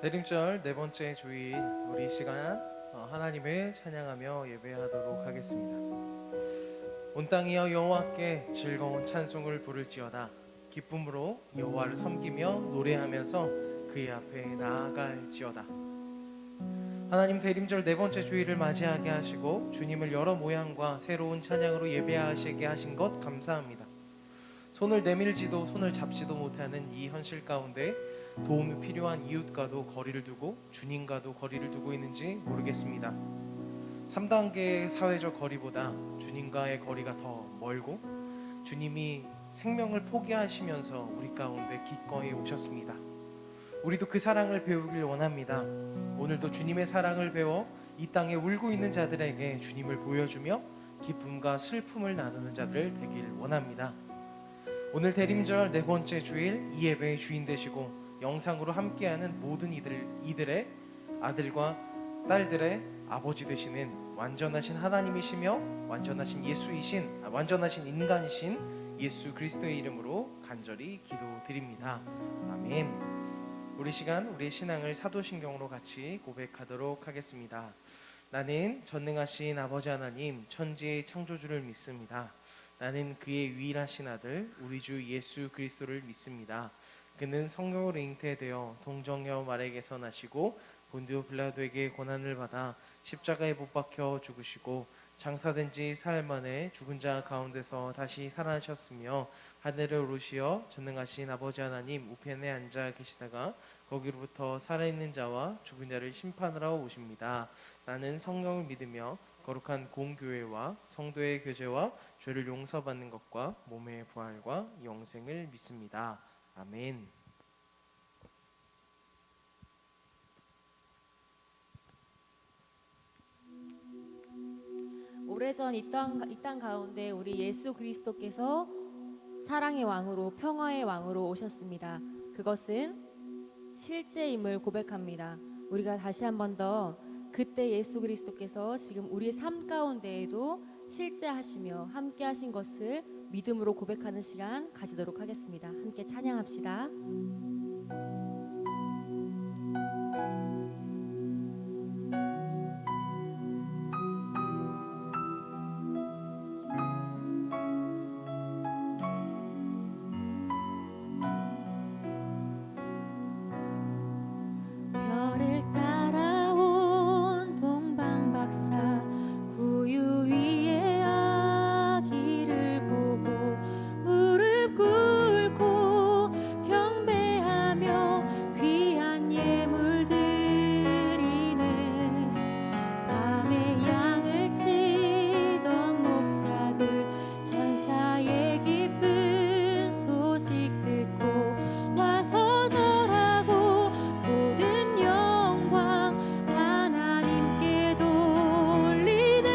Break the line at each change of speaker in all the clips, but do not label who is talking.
대림절 네 번째 주일 우리 시간 하나님을 찬양하며 예배하도록 하겠습니다. 온 땅이여 여호와께 즐거운 찬송을 부를지어다. 기쁨으로 여호와를 섬기며 노래하면서 그의 앞에 나아갈지어다. 하나님, 대림절 네 번째 주일을 맞이하게 하시고 주님을 여러 모양과 새로운 찬양으로 예배하시게 하신 것 감사합니다. 손을 내밀지도 손을 잡지도 못하는 이 현실 가운데 도움이 필요한 이웃과도 거리를 두고 주님과도 거리를 두고 있는지 모르겠습니다. 3단계의 사회적 거리보다 주님과의 거리가 더 멀고, 주님이 생명을 포기하시면서 우리 가운데 기꺼이 오셨습니다. 우리도 그 사랑을 배우길 원합니다. 오늘도 주님의 사랑을 배워 이 땅에 울고 있는 자들에게 주님을 보여주며 기쁨과 슬픔을 나누는 자들 되길 원합니다. 오늘 대림절 네 번째 주일 이 예배의 주인 되시고 영상으로 함께하는 모든 이들의 아들과 딸들의 아버지 되시는 완전하신 하나님이시며 완전하신 인간이신 예수 그리스도의 이름으로 간절히 기도드립니다. 아멘. 우리 시간 우리의 신앙을 사도신경으로 같이 고백하도록 하겠습니다. 나는 전능하신 아버지 하나님 천지의 창조주를 믿습니다. 나는 그의 유일하신 아들 우리 주 예수 그리스도를 믿습니다. 그는 성령으로 잉태되어 동정녀 마리아에게서 나시고 본디오 빌라도에게 고난을 받아 십자가에 못 박혀 죽으시고 장사된 지 사흘 만에 죽은 자 가운데서 다시 살아나셨으며 하늘에 오르시어 전능하신 아버지 하나님 우편에 앉아 계시다가 거기로부터 살아있는 자와 죽은 자를 심판하러 오십니다. 나는 성령을 믿으며 거룩한 공교회와 성도의 교제와 죄를 용서받는 것과 몸의 부활과 영생을 믿습니다. 아멘.
오래전 이 땅 가운데 우리 예수 그리스도께서 사랑의 왕으로 평화의 왕으로 오셨습니다. 그것은 실제임을 고백합니다. 우리가 다시 한 번 더 그때 예수 그리스도께서 지금 우리의 삶 가운데에도 실제하시며 함께 하신 것을 믿음으로 고백하는 시간 가지도록 하겠습니다. 함께 찬양합시다. 별을 따라온 동방박사 구유 위에 아기를 보고 무릎 꿇고 경배하며 귀한 예물 드리네. 밤에 양을 치던 목자들 천사의 기쁜 소식 듣고 와서 절하고 모든 영광 하나님께 돌리네.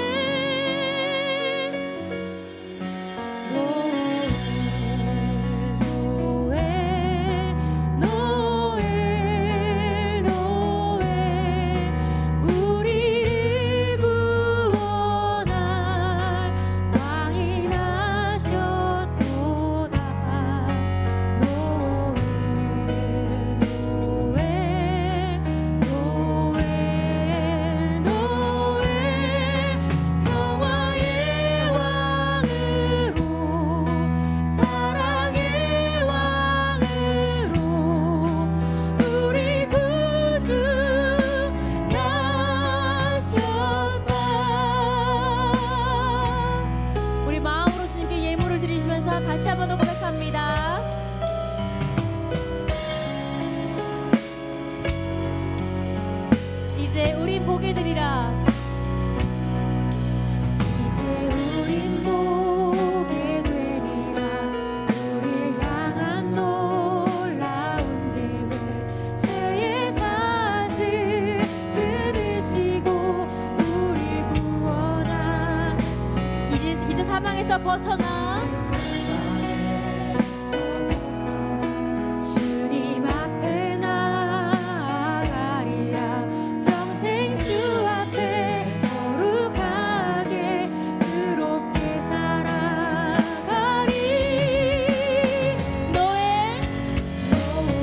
노엘 노엘 우리를 구원할 왕이 나셨도다. 노엘 노엘 노엘 평화의 왕으로 사랑의 왕으로 우리 구주 나셨다. 우리 마음으로 주님께 예물을 드리시면서 다시 한 번 더 고백합니다. 이제 우린 보게 되리라. 이제 우린 보게 되리라. 우릴 향한 놀라운 계획 죄의 사슬 끊으시고 우릴 구원하시. 이제 사망에서 벗어나 주님 앞에 나아가리라. 평생 주 앞에 거룩하게 의롭게 살아가리. 노엘 노엘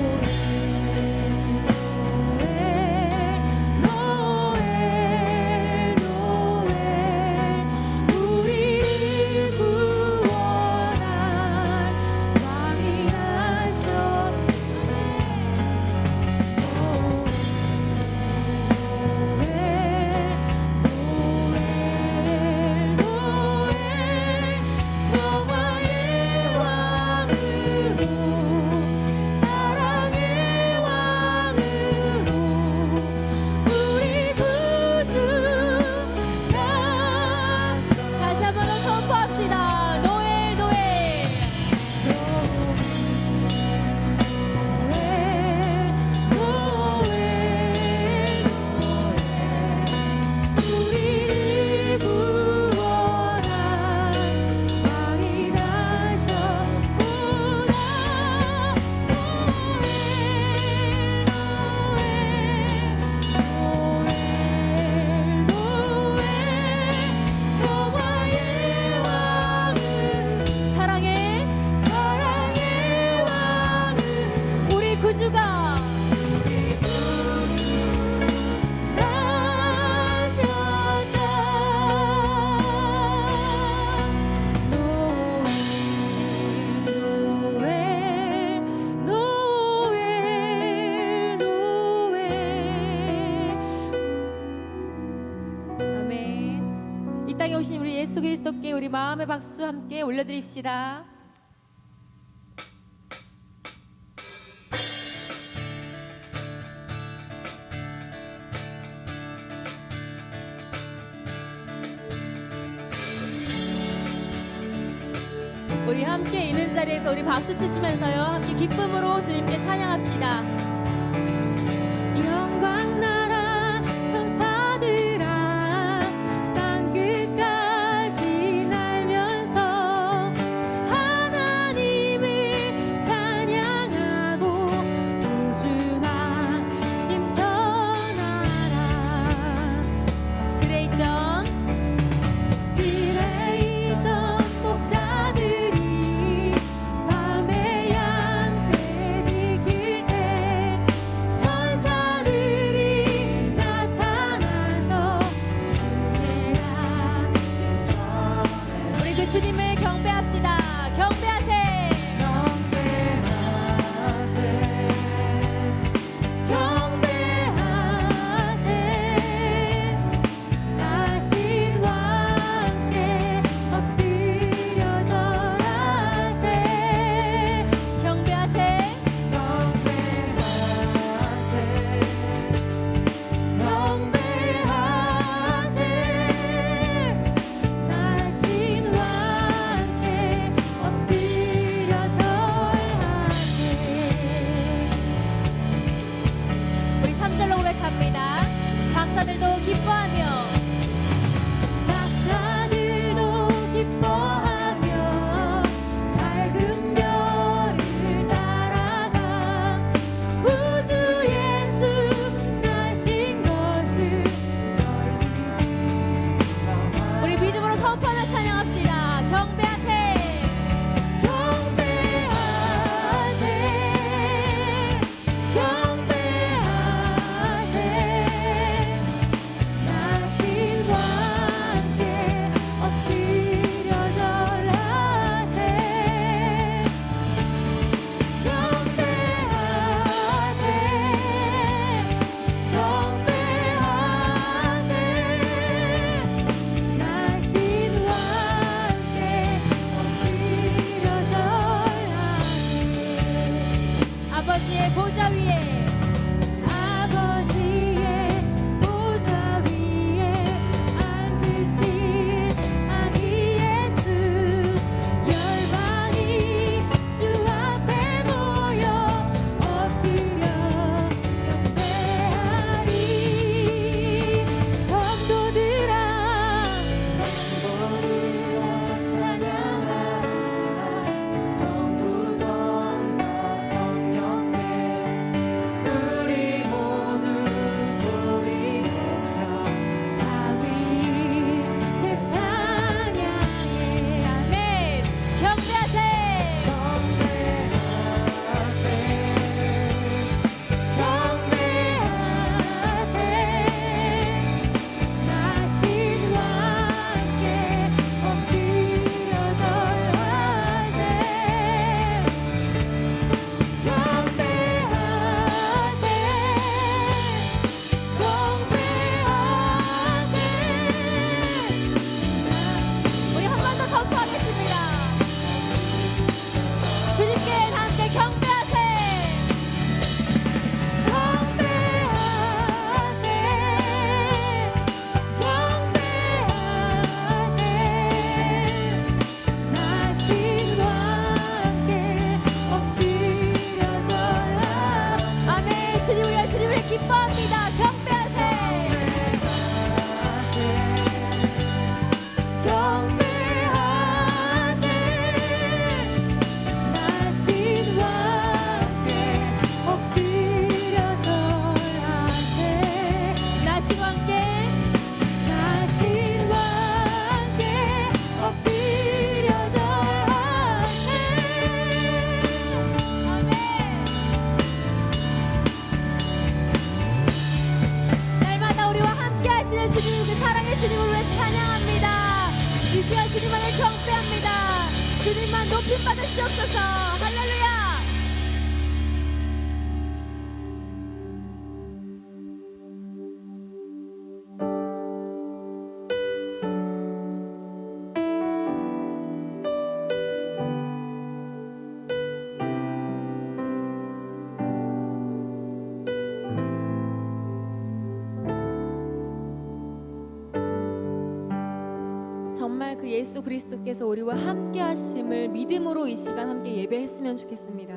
예수 그리스도께 우리 마음의 박수 함께 올려드립시다. 우리 함께 있는 자리에서 우리 박수 치시면서요, 함께 기쁨으로 주님께 찬양합시다. 영광 나라 천사들아 땅 끝까지 날면서 하나님을 찬양하고 우주만 심전하라. 들에 있던 목자들이 밤에 양떼 지킬 때 천사들이 나타나서 주의 앞에 전해. 우리 그 주님을 경배합시다. 경배하세. 박사들도 기뻐하며 밝은 별을 따라가 구주 예수 나신 것을 널리지. 우리 믿음으로 선포하며 찬양합시다. 경배하세. 아버지의 보좌 위에 앉으신 아기 예수 열방이 주 앞에 모여 엎드려 경배하리. 성도들아 찬양하라. 성부 성자 성령께 우리 모두 소리 내며 사위일체 찬양해. 아멘. 경배하세. 나신 왕께 엎드려 절하세. 우리 한 번 더 선포하겠습니다. 주님께 함께 경배하세. 나신 왕께 엎드려 절하. 아멘. 주님, 우리가 주님을 기뻐합니다. 경배하세. 나신 왕께 엎드려 절하세. 나신 왕께 엎드려 절하세. 아멘. 날마다 우리와 함께 하시는 주님, 그 사랑의 주님을 위해 찬양합니다. 이 시간 주님만을 경배합니다. 주님만 높임 받으시옵소서. 할렐루야. 정말 그 예수 그리스도께서 우리와 함께 하심을 믿음으로 이 시간 함께 예배했으면 좋겠습니다.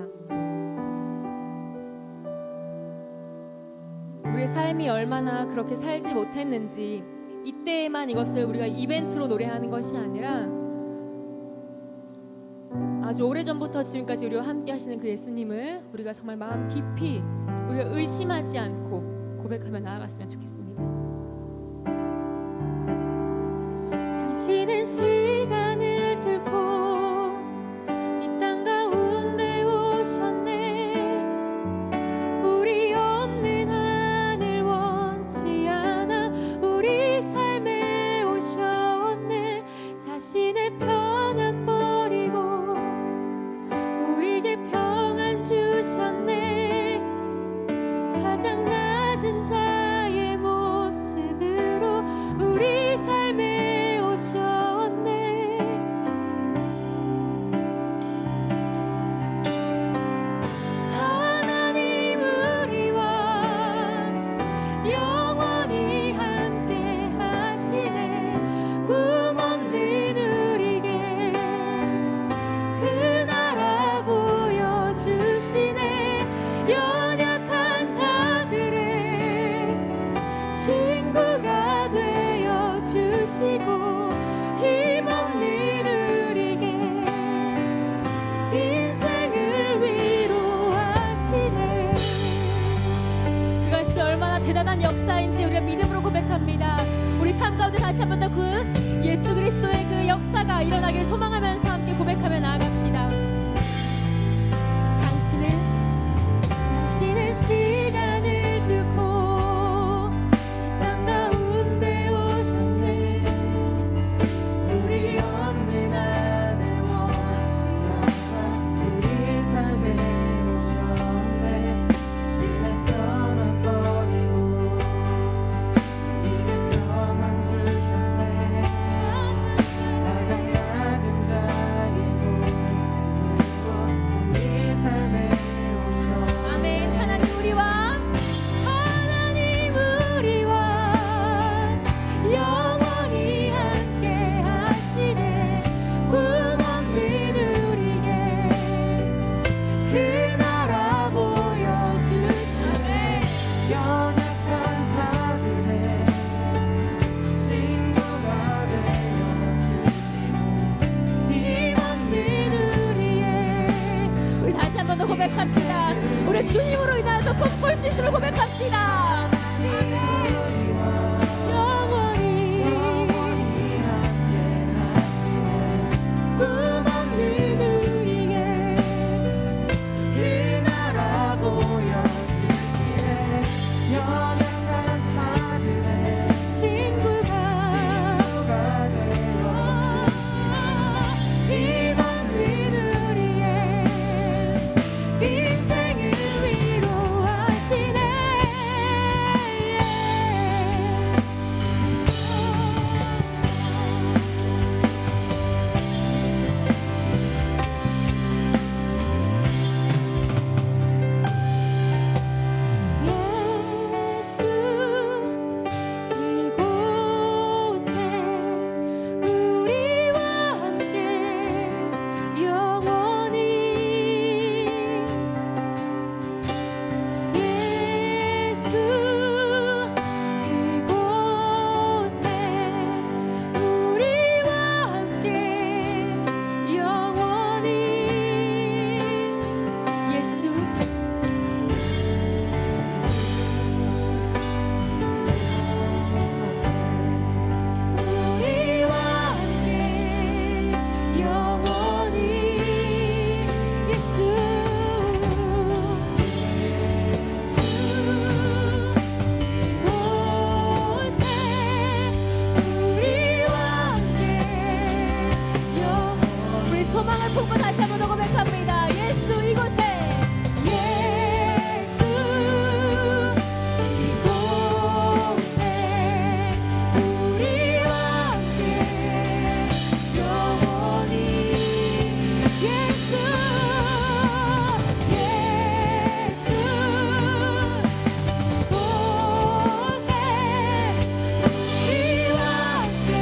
우리의 삶이 얼마나 그렇게 살지 못했는지 이때에만 이것을 우리가 이벤트로 노래하는 것이 아니라 아주 오래전부터 지금까지 우리와 함께 하시는 그 예수님을 우리가 정말 마음 깊이 우리가 의심하지 않고 고백하며 나아갔으면 좋겠습니다. 당신은 시간을 뚫고 이 땅 가운데 오셨네. 우리 없는 하늘 원치 않아 우리 삶에 오셨네. 자신의 편안 버리고 우리에게 평안 주셨네. 가장 낮은 자의 모습으로 우리 삶에 오셨네. 하나님 우리와 영원히 함께 하시네. 꿈 없는 우리에게 그 나라 보여주시네. 연약한 자들의 친구가 되어 주시고 힘없는 우리에게 인생을 위로하시네. 그것이 얼마나 대단한 역사인지 우리가 믿음으로 고백합니다. 우리 삶 가운데 다시 한 번 더 그 예수 그리스도의 그 역사가 일어나기를 소망하면서 함께 고백하며 나아갑시다. 당신은 시간을 뚫고 이 땅 가운데 오셨네. 우리 없는 하늘 원치 않아 우리 삶에 오셨네. 신의 평안 버리고 우리에게 평안 주셨네. 가장 낮은 자의 모습으로 우리 삶에 아멘. 하나님 우리와 영원히 함께 하시네. 꿈 없는 우리에게 그 나라 보여주시네. 연약한 자들의 친구가 되어주시고 힘없는 우리의 우리 다시 한 번 더 고백합시다. 우리 주님으로 인하여서 꿈꿀 수 있음을 고백합시다. 영원히 함께 하시네. 꿈 없는 우리에게 그 나라 보여주시네. 연약한 자들의 친구가 되어주시고 힘없는 우리의 인생을 위로하시네. 예수 이곳에 우리와 함께 영원히 예수 이곳에 우리와 함께 영원히 예수 우리와 함께 영원히 예수 이곳에 우리와 함께 영원히 우리 소망을 품고 다시 한번 더 고백합니다. 예수 이곳에 예수 이곳에 우리와 함께 영원히 예수 이곳에 우리와 함께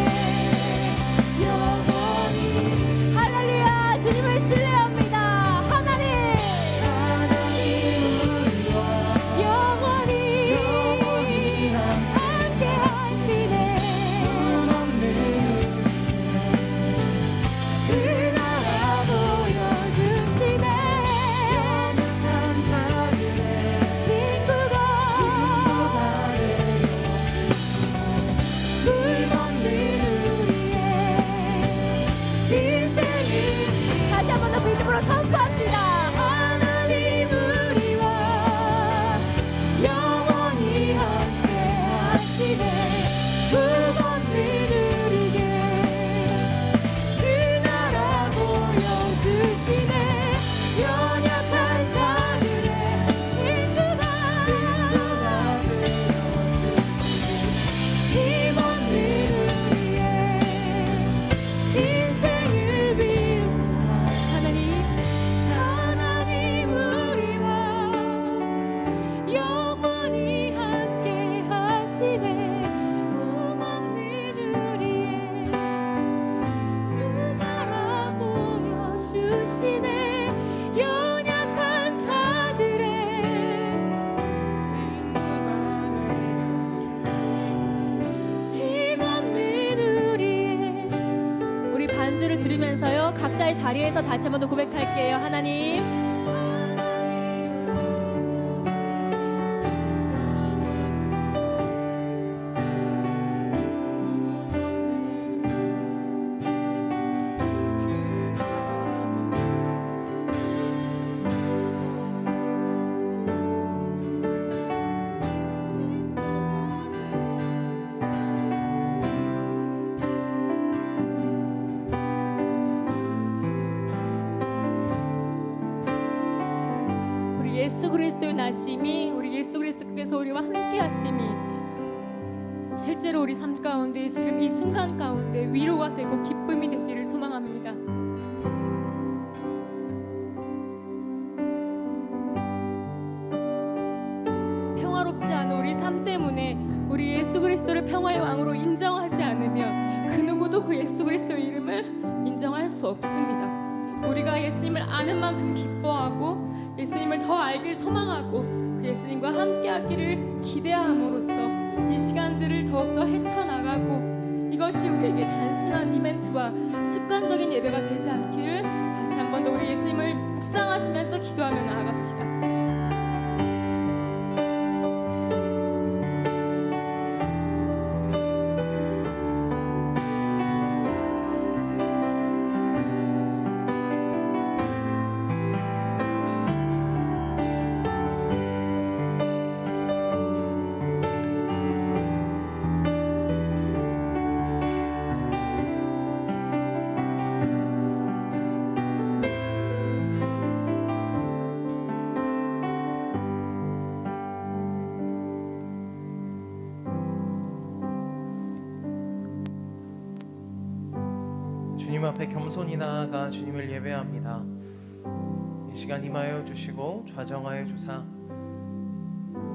한 번 더 그 이름으로 선포합시다. 하나님 우리와 영원히 함께 하시네. 구원을 누리게 그 나라 보여주시네. 연약한 자들의 친구가 되어주시네. 힘없는 우리의 인생을 비우다 하나님 우리와 영원히 함께 하시네. 꿈없는 우리의 그 나라 보여주시네. 연약한 자들의 힘없는 우리의 우리 반주를 들으면서요 각자의 자리에서 다시 한번 더 고백할게요. 하나님 우리 예수 그리스도의 나심이 우리 예수 그리스도께서 우리와 함께 하심이 실제로 우리 삶 가운데 지금 이 순간 가운데 위로가 되고 기쁨이 되기를 소망합니다. 평화롭지 않은 우리 삶 때문에 우리 예수 그리스도를 평화의 왕으로 인정하지 않으면 그 누구도 그 예수 그리스도의 이름을 인정할 수 없습니다. 우리가 예수님을 아는 만큼 기뻐하고 예수님을 더 알길 소망하고 그 예수님과 함께하기를 기대함으로써 이 시간들을 더욱더 헤쳐나가고 이것이 우리에게 단순한 이벤트와 습관적인 예배가 되지 않기를 다시 한 번 더 우리 예수님을 묵상하시면서 기도하며 나아갑시다.
주님 앞에 겸손히 나아가 주님을 예배합니다. 이 시간 임하여 주시고 좌정하여 주사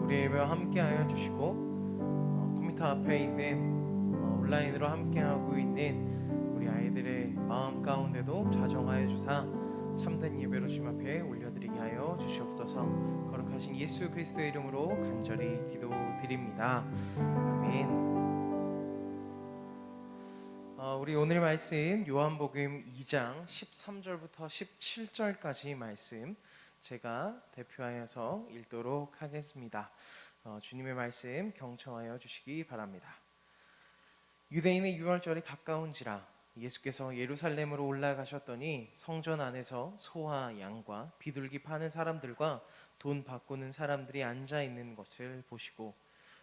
우리 예배와 함께하여 주시고 컴퓨터 앞에 있는 온라인으로 함께하고 있는 우리 아이들의 마음 가운데도 좌정하여 주사 참된 예배로 주님 앞에 올려드리게 하여 주시옵소서. 거룩하신 예수 그리스도의 이름으로 간절히 기도드립니다. 아멘. 우리 오늘 말씀 요한복음 2장 13절부터 17절까지 말씀 제가 대표하여서 읽도록 하겠습니다. 주님의 말씀 경청하여 주시기 바랍니다. 유대인의 유월절이 가까운지라 예수께서 예루살렘으로 올라가셨더니 성전 안에서 소와 양과 비둘기 파는 사람들과 돈 바꾸는 사람들이 앉아 있는 것을 보시고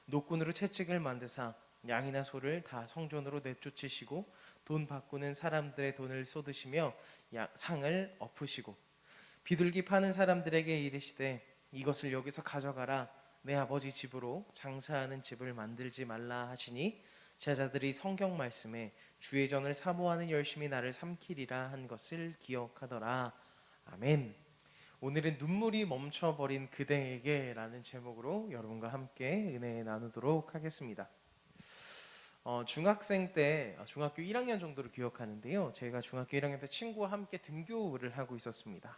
노끈으로 채찍을 만드사 양이나 소를 다 성전으로 내쫓으시고 돈 바꾸는 사람들의 돈을 쏟으시며 상을 엎으시고 비둘기 파는 사람들에게 이르시되 이것을 여기서 가져가라. 내 아버지 집으로 장사하는 집을 만들지 말라 하시니 제자들이 성경 말씀에 주의 전을 사모하는 열심히 나를 삼키리라 한 것을 기억하더라. 아멘. 오늘은 눈물이 멈춰버린 그대에게 라는 제목으로 여러분과 함께 은혜 나누도록 하겠습니다. 중학생 때 중학교 1학년 정도를 기억하는데요. 제가 중학교 1학년 때 친구와 함께 등교를 하고 있었습니다.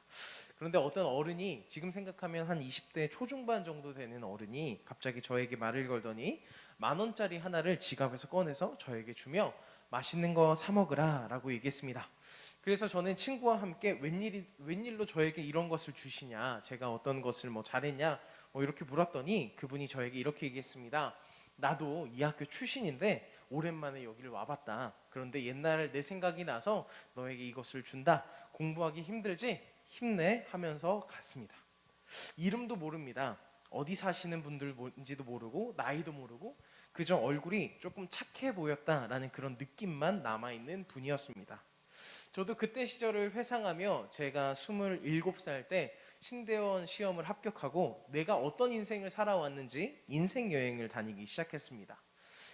그런데 어떤 어른이 지금 생각하면 한 20대 초중반 정도 되는 어른이 갑자기 저에게 말을 걸더니 10,000원짜리 하나를 지갑에서 꺼내서 저에게 주며 맛있는 거 사 먹으라 라고 얘기했습니다. 그래서 저는 친구와 함께 웬일로 저에게 이런 것을 주시냐, 제가 어떤 것을 잘했냐 이렇게 물었더니 그분이 저에게 이렇게 얘기했습니다. 나도 이 학교 출신인데 오랜만에 여기를 와봤다. 그런데 옛날 내 생각이 나서 너에게 이것을 준다. 공부하기 힘들지? 힘내 하면서 갔습니다. 이름도 모릅니다. 어디 사시는 분들 뭔지도 모르고 나이도 모르고 그저 얼굴이 조금 착해 보였다라는 그런 느낌만 남아있는 분이었습니다. 저도 그때 시절을 회상하며 제가 27살 때 신대원 시험을 합격하고 내가 어떤 인생을 살아왔는지 인생 여행을 다니기 시작했습니다.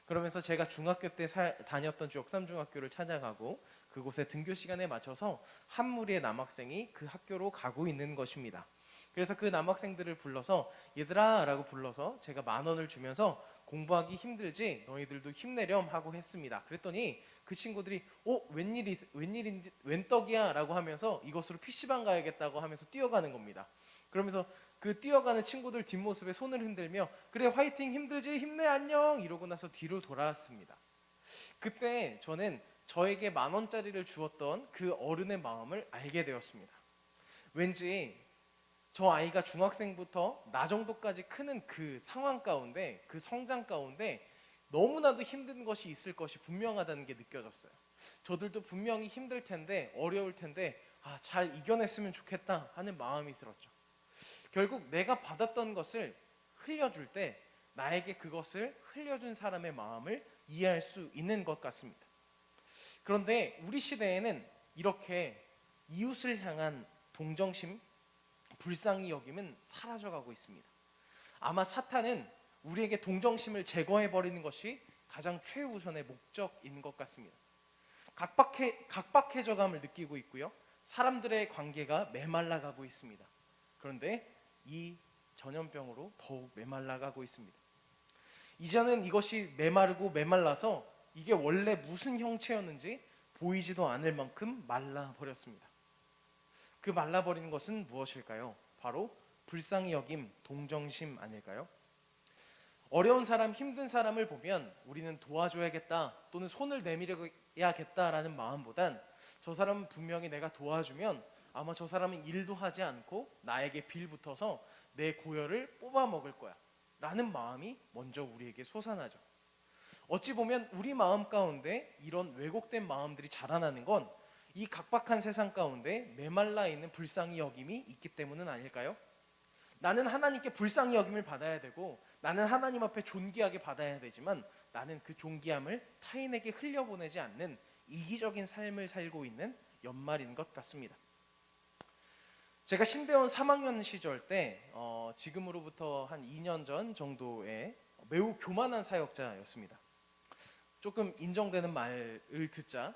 그러면서 제가 중학교 때 다녔던 역삼중학교를 찾아가고 그곳에 등교 시간에 맞춰서 한 무리의 남학생이 그 학교로 가고 있는 것입니다. 그래서 그 남학생들을 불러서 얘들아 라고 불러서 제가 10,000원을 주면서 공부하기 힘들지 너희들도 힘내렴 하고 했습니다. 그랬더니 그 친구들이 웬일인지 웬떡이야 라고 하면서 이것으로 PC방 가야겠다고 하면서 뛰어가는 겁니다. 그러면서 그 뛰어가는 친구들 뒷모습에 손을 흔들며 그래 화이팅 힘들지 힘내 안녕 이러고 나서 뒤로 돌아왔습니다. 그때 저는 저에게 10,000원짜리를 주었던 그 어른의 마음을 알게 되었습니다. 왠지 저 아이가 중학생부터 나 정도까지 크는 그 상황 가운데 그 성장 가운데 너무나도 힘든 것이 있을 것이 분명하다는 게 느껴졌어요. 저들도 분명히 힘들 텐데 어려울 텐데 잘 이겨냈으면 좋겠다 하는 마음이 들었죠. 결국 내가 받았던 것을 흘려줄 때 나에게 그것을 흘려준 사람의 마음을 이해할 수 있는 것 같습니다. 그런데 우리 시대에는 이렇게 이웃을 향한 동정심, 불쌍히 여김은 사라져가고 있습니다. 아마 사탄은 우리에게 동정심을 제거해버리는 것이 가장 최우선의 목적인 것 같습니다. 각박해져감을 느끼고 있고요. 사람들의 관계가 메말라가고 있습니다. 그런데 이 전염병으로 더욱 메말라가고 있습니다. 이제는 이것이 메마르고 메말라서 이게 원래 무슨 형체였는지 보이지도 않을 만큼 말라버렸습니다. 그 말라버린 것은 무엇일까요? 바로 불쌍히 여김, 동정심 아닐까요? 어려운 사람, 힘든 사람을 보면 우리는 도와줘야겠다 또는 손을 내밀어야겠다라는 마음보단 저 사람은 분명히 내가 도와주면 아마 저 사람은 일도 하지 않고 나에게 빌붙어서 내 고열을 뽑아먹을 거야 라는 마음이 먼저 우리에게 솟아나죠. 어찌 보면 우리 마음 가운데 이런 왜곡된 마음들이 자라나는 건 이 각박한 세상 가운데 메말라 있는 불쌍히 여김이 있기 때문은 아닐까요? 나는 하나님께 불쌍히 여김을 받아야 되고 나는 하나님 앞에 존귀하게 받아야 되지만 나는 그 존귀함을 타인에게 흘려보내지 않는 이기적인 삶을 살고 있는 연말인 것 같습니다. 제가 신대원 3학년 시절 때 지금으로부터 한 2년 전 정도에 매우 교만한 사역자였습니다. 조금 인정되는 말을 듣자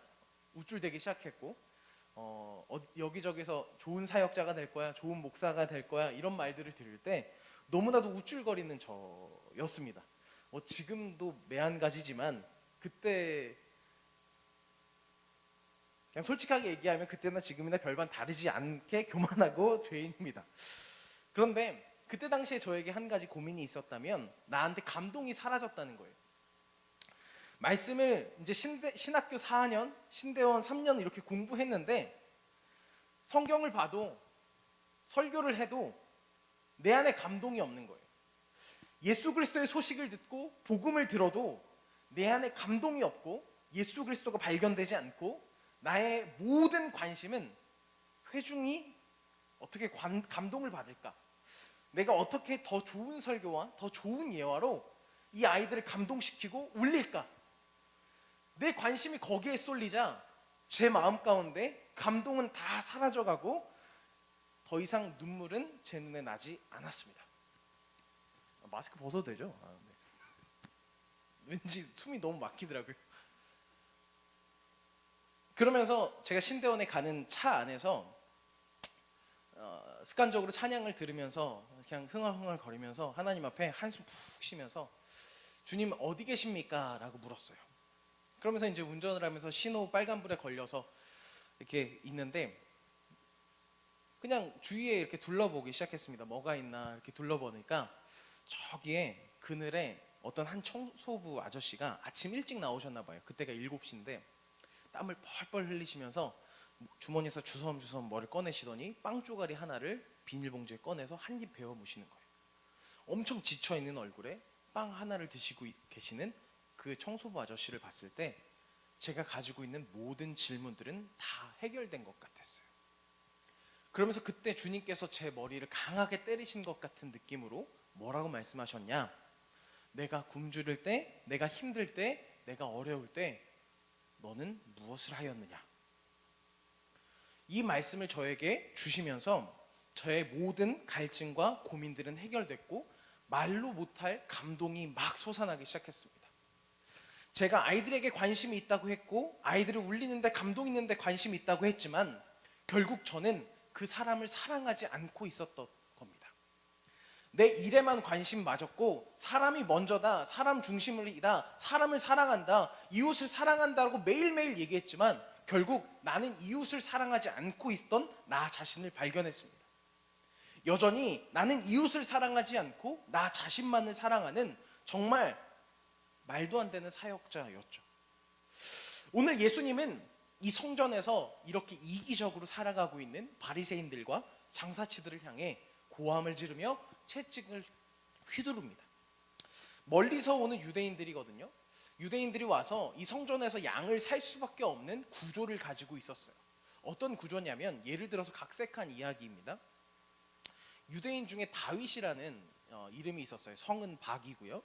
우쭐대기 시작했고 여기저기서 좋은 사역자가 될 거야, 좋은 목사가 될 거야 이런 말들을 들을 때 너무나도 우쭐거리는 저였습니다. 지금도 매한가지지만 그때 그냥 솔직하게 얘기하면 그때나 지금이나 별반 다르지 않게 교만하고 죄인입니다. 그런데 그때 당시에 저에게 한 가지 고민이 있었다면 나한테 감동이 사라졌다는 거예요. 말씀을 이제 신학교 4년, 신대원 3년 이렇게 공부했는데 성경을 봐도 설교를 해도 내 안에 감동이 없는 거예요. 예수 그리스도의 소식을 듣고 복음을 들어도 내 안에 감동이 없고 예수 그리스도가 발견되지 않고 나의 모든 관심은 회중이 어떻게 감동을 받을까? 내가 어떻게 더 좋은 설교와 더 좋은 예화로 이 아이들을 감동시키고 울릴까? 내 관심이 거기에 쏠리자 제 마음 가운데 감동은 다 사라져가고 더 이상 눈물은 제 눈에 나지 않았습니다. 마스크 벗어도 되죠? 네. 왠지 숨이 너무 막히더라고요. 그러면서 제가 신대원에 가는 차 안에서 습관적으로 찬양을 들으면서 그냥 흥얼흥얼 거리면서 하나님 앞에 한숨 푹 쉬면서 주님 어디 계십니까? 라고 물었어요. 그러면서 이제 운전을 하면서 신호 빨간불에 걸려서 이렇게 있는데 그냥 주위에 이렇게 둘러보기 시작했습니다. 뭐가 있나 이렇게 둘러보니까 저기에 그늘에 어떤 한 청소부 아저씨가 아침 일찍 나오셨나 봐요. 그때가 7시인데 땀을 펄펄 흘리시면서 주머니에서 주섬주섬 뭐를 꺼내시더니 빵 쪼가리 하나를 비닐봉지에 꺼내서 한 입 베어 무시는 거예요. 엄청 지쳐있는 얼굴에 빵 하나를 드시고 계시는 그 그 청소부 아저씨를 봤을 때 제가 가지고 있는 모든 질문들은 다 해결된 것 같았어요. 그러면서 그때 주님께서 제 머리를 강하게 때리신 것 같은 느낌으로 뭐라고 말씀하셨냐? 내가 굶주릴 때, 내가 힘들 때, 내가 어려울 때 너는 무엇을 하였느냐? 이 말씀을 저에게 주시면서 저의 모든 갈증과 고민들은 해결됐고 말로 못할 감동이 막 솟아나기 시작했습니다. 제가 아이들에게 관심이 있다고 했고 아이들을 울리는데 감동 있는데 관심이 있다고 했지만 결국 저는 그 사람을 사랑하지 않고 있었던 겁니다. 내 일에만 관심 맞았고 사람이 먼저다, 사람 중심이다, 사람을 사랑한다, 이웃을 사랑한다고 매일매일 얘기했지만 결국 나는 이웃을 사랑하지 않고 있던 나 자신을 발견했습니다. 여전히 나는 이웃을 사랑하지 않고 나 자신만을 사랑하는 정말 말도 안 되는 사역자였죠. 오늘 예수님은 이 성전에서 이렇게 이기적으로 살아가고 있는 바리새인들과 장사치들을 향해 고함을 지르며 채찍을 휘두릅니다. 멀리서 오는 유대인들이거든요. 유대인들이 와서 이 성전에서 양을 살 수밖에 없는 구조를 가지고 있었어요. 어떤 구조냐면 예를 들어서 각색한 이야기입니다. 유대인 중에 다윗이라는 이름이 있었어요. 성은 박이고요.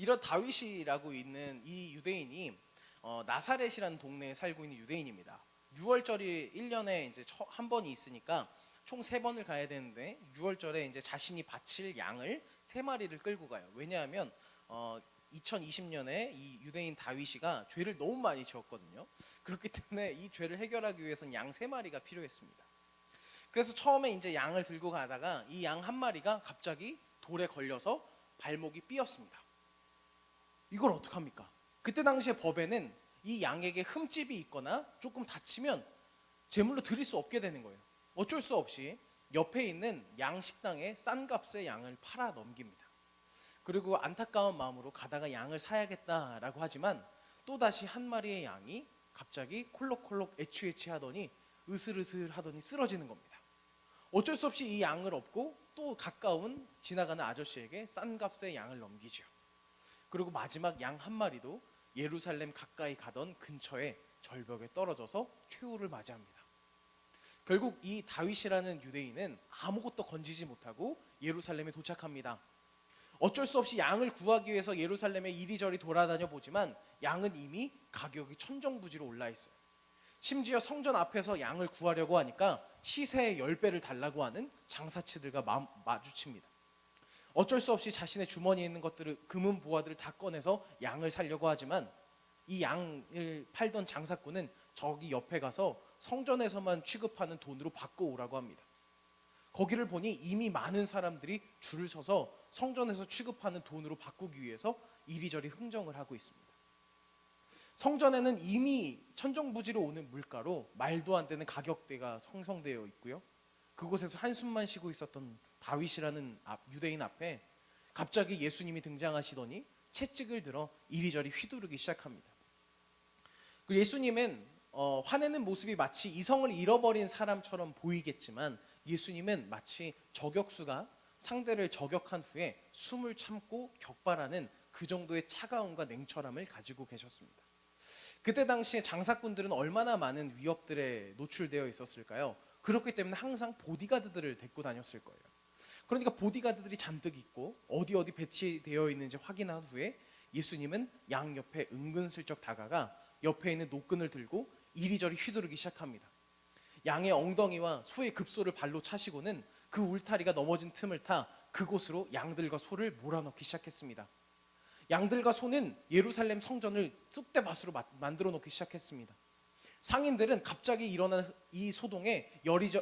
이런 다윗이라고 있는 이 유대인이 나사렛이라는 동네에 살고 있는 유대인입니다. 6월절이 1년에 이제 한 번이 있으니까 총 3번을 가야 되는데 6월절에 이제 자신이 바칠 양을 3마리를 끌고 가요. 왜냐하면 2020년에 이 유대인 다윗이가 죄를 너무 많이 지었거든요. 그렇기 때문에 이 죄를 해결하기 위해서는 양 3마리가 필요했습니다. 그래서 처음에 이제 양을 들고 가다가 이 양 한 마리가 갑자기 돌에 걸려서 발목이 삐었습니다. 이걸 어떡합니까? 그때 당시에 법에는 이 양에게 흠집이 있거나 조금 다치면 제물로 드릴 수 없게 되는 거예요. 어쩔 수 없이 옆에 있는 양 식당에 싼 값에 양을 팔아 넘깁니다. 그리고 안타까운 마음으로 가다가 양을 사야겠다라고 하지만 또다시 한 마리의 양이 갑자기 콜록콜록 애취애취 하더니 으슬으슬 하더니 쓰러지는 겁니다. 어쩔 수 없이 이 양을 업고 또 가까운 지나가는 아저씨에게 싼 값에 양을 넘기죠. 그리고 마지막 양 한 마리도 예루살렘 가까이 가던 근처에 절벽에 떨어져서 최후를 맞이합니다. 결국 이 다윗이라는 유대인은 아무것도 건지지 못하고 예루살렘에 도착합니다. 어쩔 수 없이 양을 구하기 위해서 예루살렘에 이리저리 돌아다녀 보지만 양은 이미 가격이 천정부지로 올라 있어요. 심지어 성전 앞에서 양을 구하려고 하니까 시세의 10배를 달라고 하는 장사치들과 마주칩니다. 어쩔 수 없이 자신의 주머니에 있는 것들을 금은 보화들을 다 꺼내서 양을 사려고 하지만 이 양을 팔던 장사꾼은 저기 옆에 가서 성전에서만 취급하는 돈으로 바꿔 오라고 합니다. 거기를 보니 이미 많은 사람들이 줄을 서서 성전에서 취급하는 돈으로 바꾸기 위해서 이리저리 흥정을 하고 있습니다. 성전에는 이미 천정부지로 오는 물가로 말도 안 되는 가격대가 형성되어 있고요. 그곳에서 한숨만 쉬고 있었던 다윗이라는 유대인 앞에 갑자기 예수님이 등장하시더니 채찍을 들어 이리저리 휘두르기 시작합니다. 그리고 예수님은 화내는 모습이 마치 이성을 잃어버린 사람처럼 보이겠지만 예수님은 마치 저격수가 상대를 저격한 후에 숨을 참고 격발하는 그 정도의 차가움과 냉철함을 가지고 계셨습니다. 그때 당시에 장사꾼들은 얼마나 많은 위협들에 노출되어 있었을까요? 그렇기 때문에 항상 보디가드들을 데리고 다녔을 거예요. 그러니까 보디가드들이 잔뜩 있고 어디 배치되어 있는지 확인한 후에 예수님은 양 옆에 은근슬쩍 다가가 옆에 있는 노끈을 들고 이리저리 휘두르기 시작합니다. 양의 엉덩이와 소의 급소를 발로 차시고는 그 울타리가 넘어진 틈을 타 그곳으로 양들과 소를 몰아넣기 시작했습니다. 양들과 소는 예루살렘 성전을 쑥대밭으로 만들어 놓기 시작했습니다. 상인들은 갑자기 일어난 이 소동에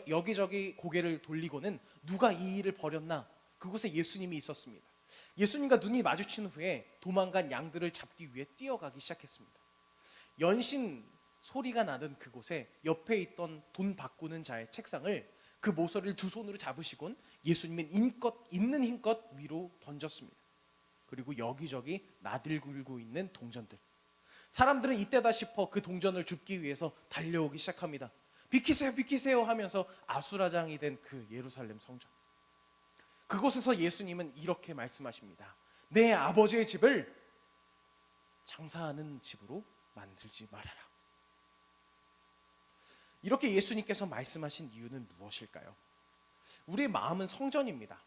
여기저기 고개를 돌리고는 누가 이 일을 벌였나 그곳에 예수님이 있었습니다. 예수님과 눈이 마주친 후에 도망간 양들을 잡기 위해 뛰어가기 시작했습니다. 연신 소리가 나던 그곳에 옆에 있던 돈 바꾸는 자의 책상을 그 모서리를 두 손으로 잡으시곤 예수님은 있는 힘껏 위로 던졌습니다. 그리고 여기저기 나들굴고 있는 동전들, 사람들은 이때다 싶어 그 동전을 줍기 위해서 달려오기 시작합니다. 비키세요 비키세요 하면서 아수라장이 된 그 예루살렘 성전, 그곳에서 예수님은 이렇게 말씀하십니다. 내 아버지의 집을 장사하는 집으로 만들지 말아라. 이렇게 예수님께서 말씀하신 이유는 무엇일까요? 우리의 마음은 성전입니다.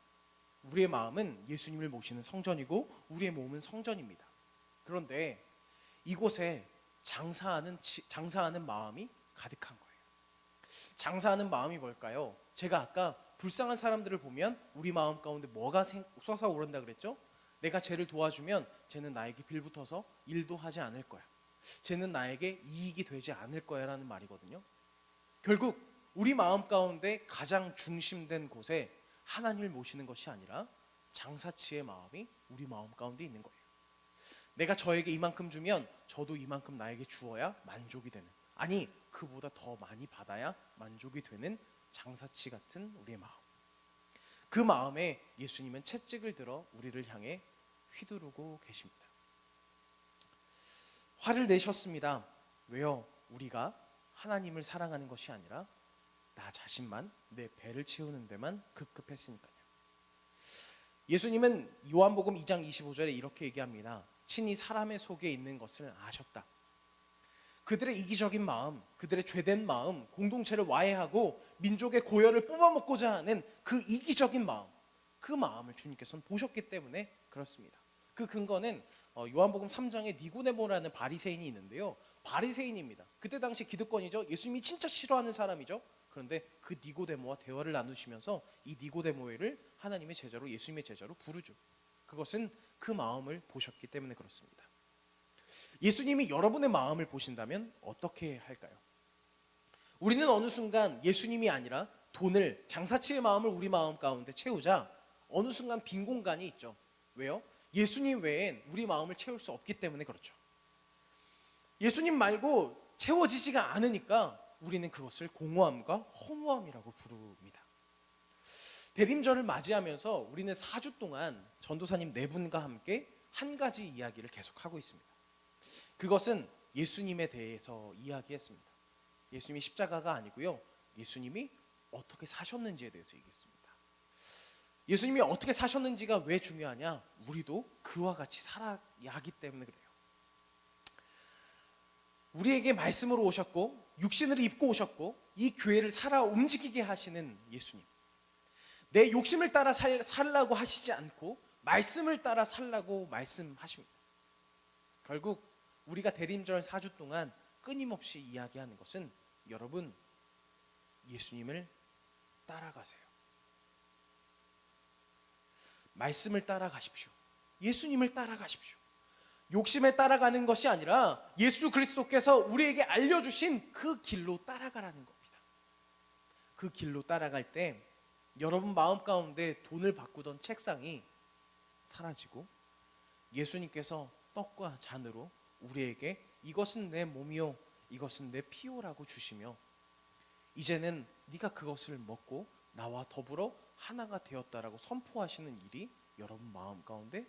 우리의 마음은 예수님을 모시는 성전이고 우리의 몸은 성전입니다. 그런데 이곳에 장사하는 마음이 가득한 거예요. 장사하는 마음이 뭘까요? 제가 아까 불쌍한 사람들을 보면 우리 마음 가운데 뭐가 솟아오른다 그랬죠? 내가 쟤를 도와주면 쟤는 나에게 빌붙어서 일도 하지 않을 거야. 쟤는 나에게 이익이 되지 않을 거야 라는 말이거든요. 결국 우리 마음 가운데 가장 중심된 곳에 하나님을 모시는 것이 아니라 장사치의 마음이 우리 마음 가운데 있는 거예요. 내가 저에게 이만큼 주면 저도 이만큼 나에게 주어야 만족이 되는, 아니 그보다 더 많이 받아야 만족이 되는 장사치 같은 우리의 마음. 그 마음에 예수님은 채찍을 들어 우리를 향해 휘두르고 계십니다. 화를 내셨습니다. 왜요? 우리가 하나님을 사랑하는 것이 아니라 나 자신만, 내 배를 채우는 데만 급급했으니까요. 예수님은 요한복음 2장 25절에 이렇게 얘기합니다. 친히 사람의 속에 있는 것을 아셨다. 그들의 이기적인 마음, 그들의 죄된 마음, 공동체를 와해하고 민족의 고열을 뽑아먹고자 하는 그 이기적인 마음, 그 마음을 주님께서는 보셨기 때문에 그렇습니다. 그 근거는 요한복음 3장에 니고데모라는 바리새인이 있는데요. 바리새인입니다. 그때 당시 기득권이죠. 예수님이 진짜 싫어하는 사람이죠. 그런데 그 니고데모와 대화를 나누시면서 이 니고데모를 하나님의 제자로, 예수님의 제자로 부르죠. 그것은 그 마음을 보셨기 때문에 그렇습니다. 예수님이 여러분의 마음을 보신다면 어떻게 할까요? 우리는 어느 순간 예수님이 아니라 돈을, 장사치의 마음을 우리 마음 가운데 채우자 어느 순간 빈 공간이 있죠. 왜요? 예수님 외엔 우리 마음을 채울 수 없기 때문에 그렇죠. 예수님 말고 채워지지가 않으니까 우리는 그것을 공허함과 허무함이라고 부릅니다. 대림절을 맞이하면서 우리는 4주 동안 전도사님 4분과 함께 한 가지 이야기를 계속하고 있습니다. 그것은 예수님에 대해서 이야기했습니다. 예수님이 십자가가 아니고요, 예수님이 어떻게 사셨는지에 대해서 얘기했습니다. 예수님이 어떻게 사셨는지가 왜 중요하냐? 우리도 그와 같이 살아야 하기 때문에 그래요. 우리에게 말씀으로 오셨고 육신을 입고 오셨고 이 교회를 살아 움직이게 하시는 예수님, 내 욕심을 따라 살라고 하시지 않고 말씀을 따라 살라고 말씀하십니다. 결국 우리가 대림절 4주 동안 끊임없이 이야기하는 것은, 여러분, 예수님을 따라가세요. 말씀을 따라가십시오. 예수님을 따라가십시오. 욕심에 따라가는 것이 아니라 예수 그리스도께서 우리에게 알려주신 그 길로 따라가라는 겁니다. 그 길로 따라갈 때 여러분 마음 가운데 돈을 바꾸던 책상이 사라지고 예수님께서 떡과 잔으로 우리에게 이것은 내 몸이요, 이것은 내 피요라고 주시며, 이제는 네가 그것을 먹고 나와 더불어 하나가 되었다라고 선포하시는 일이 여러분 마음 가운데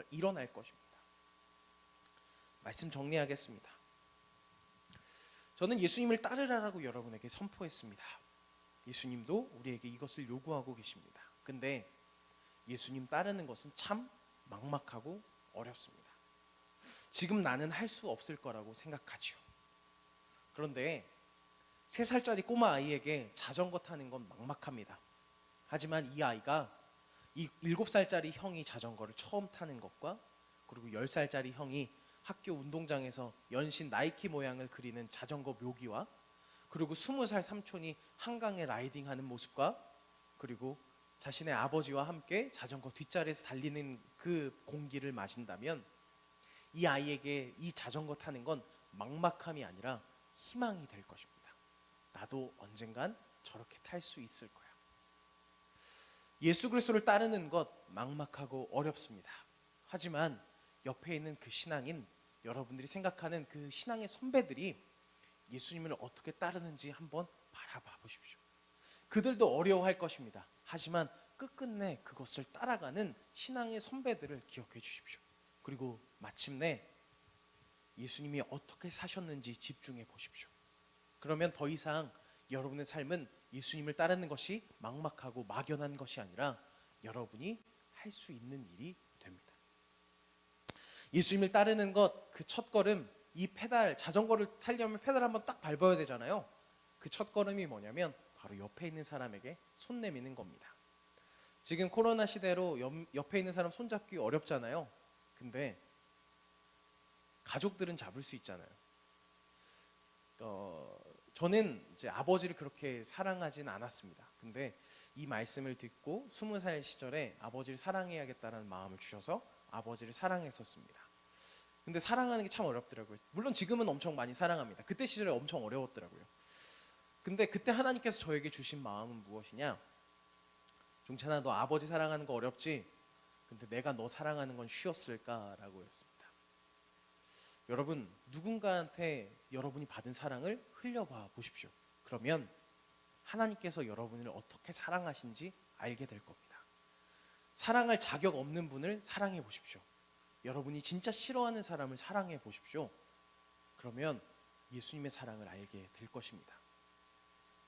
일어날 것입니다. 말씀 정리하겠습니다. 저는 예수님을 따르라라고 여러분에게 선포했습니다. 예수님도 우리에게 이것을 요구하고 계십니다. 근데 예수님 따르는 것은 참 막막하고 어렵습니다. 지금 나는 할 수 없을 거라고 생각하지요. 그런데 3살짜리 꼬마 아이에게 자전거 타는 건 막막합니다. 하지만 이 아이가 이 7살짜리 형이 자전거를 처음 타는 것과 그리고 10살짜리 형이 학교 운동장에서 연신 나이키 모양을 그리는 자전거 묘기와 그리고 20살 삼촌이 한강에 라이딩하는 모습과 그리고 자신의 아버지와 함께 자전거 뒷자리에서 달리는 그 공기를 마신다면 이 아이에게 이 자전거 타는 건 막막함이 아니라 희망이 될 것입니다. 나도 언젠간 저렇게 탈 수 있을 거야. 예수 그리스도를 따르는 것 막막하고 어렵습니다. 하지만 옆에 있는 그 신앙인, 여러분들이 생각하는 그 신앙의 선배들이 예수님을 어떻게 따르는지 한번 바라봐 보십시오. 그들도 어려워할 것입니다. 하지만 끝끝내 그것을 따라가는 신앙의 선배들을 기억해 주십시오. 그리고 마침내 예수님이 어떻게 사셨는지 집중해 보십시오. 그러면 더 이상 여러분의 삶은 예수님을 따르는 것이 막막하고 막연한 것이 아니라 여러분이 할 수 있는 일이 됩니다. 예수님을 따르는 것, 그 첫걸음, 이 페달, 자전거를 타려면 페달 한번 딱 밟아야 되잖아요. 그 첫걸음이 뭐냐면 바로 옆에 있는 사람에게 손 내미는 겁니다. 지금 코로나 시대로 옆에 있는 사람 손잡기 어렵잖아요. 근데 가족들은 잡을 수 있잖아요. 저는 이제 아버지를 그렇게 사랑하진 않았습니다. 근데 이 말씀을 듣고 20살 시절에 아버지를 사랑해야겠다는 마음을 주셔서 아버지를 사랑했었습니다. 근데 사랑하는 게 참 어렵더라고요. 물론 지금은 엄청 많이 사랑합니다. 그때 시절에 엄청 어려웠더라고요. 근데 그때 하나님께서 저에게 주신 마음은 무엇이냐? 종찬아, 너 아버지 사랑하는 거 어렵지? 근데 내가 너 사랑하는 건 쉬웠을까라고 였습니다. 여러분, 누군가한테 여러분이 받은 사랑을 흘려봐 보십시오. 그러면 하나님께서 여러분을 어떻게 사랑하신지 알게 될 겁니다. 사랑할 자격 없는 분을 사랑해 보십시오. 여러분이 진짜 싫어하는 사람을 사랑해 보십시오. 그러면 예수님의 사랑을 알게 될 것입니다.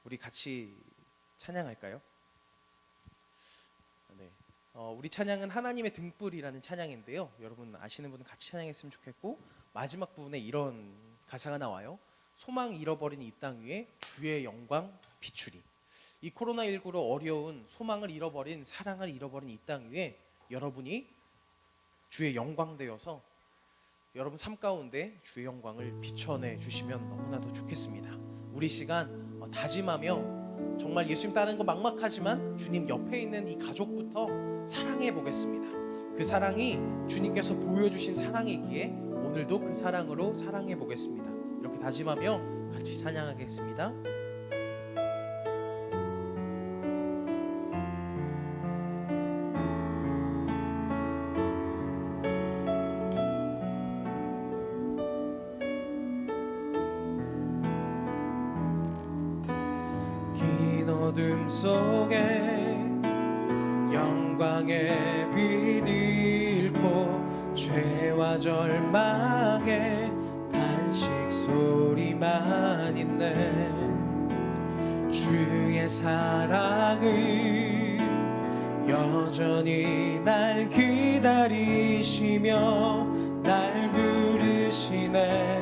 우리 같이 찬양할까요? 네. 우리 찬양은 하나님의 등불이라는 찬양인데요. 여러분 아시는 분은 같이 찬양했으면 좋겠고, 마지막 부분에 이런 가사가 나와요. 소망 잃어버린 이 땅 위에 주의 영광 비추리. 이 코로나19로 어려운 소망을 잃어버린, 사랑을 잃어버린 이 땅 위에 여러분이 주의 영광 되어서 여러분 삶 가운데 주의 영광을 비춰내 주시면 너무나도 좋겠습니다. 우리 시간 다짐하며 정말 예수님 따르는 거 막막하지만 주님 옆에 있는 이 가족부터 사랑해 보겠습니다. 그 사랑이 주님께서 보여주신 사랑이기에 오늘도 그 사랑으로 사랑해 보겠습니다. 이렇게 다짐하며 같이 찬양하겠습니다. 긴 어둠 속에 영광의 빛 잃고 죄와 절망의 단식 소리만 있네. 주의 사랑은 여전히 날 기다리시며 날 부르시네.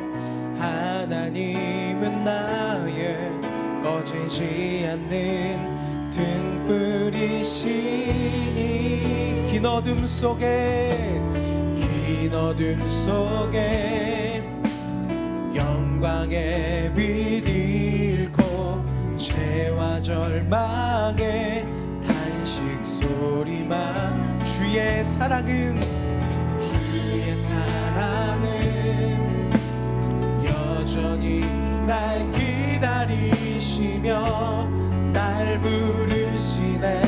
하나님은 나의 꺼지지 않는 등불이시니. 긴 어둠 속에 영광의 빛 잃고 죄와 절망의 단식 소리만. 주의 사랑은 여전히 날 기다리시며 날 부르시네.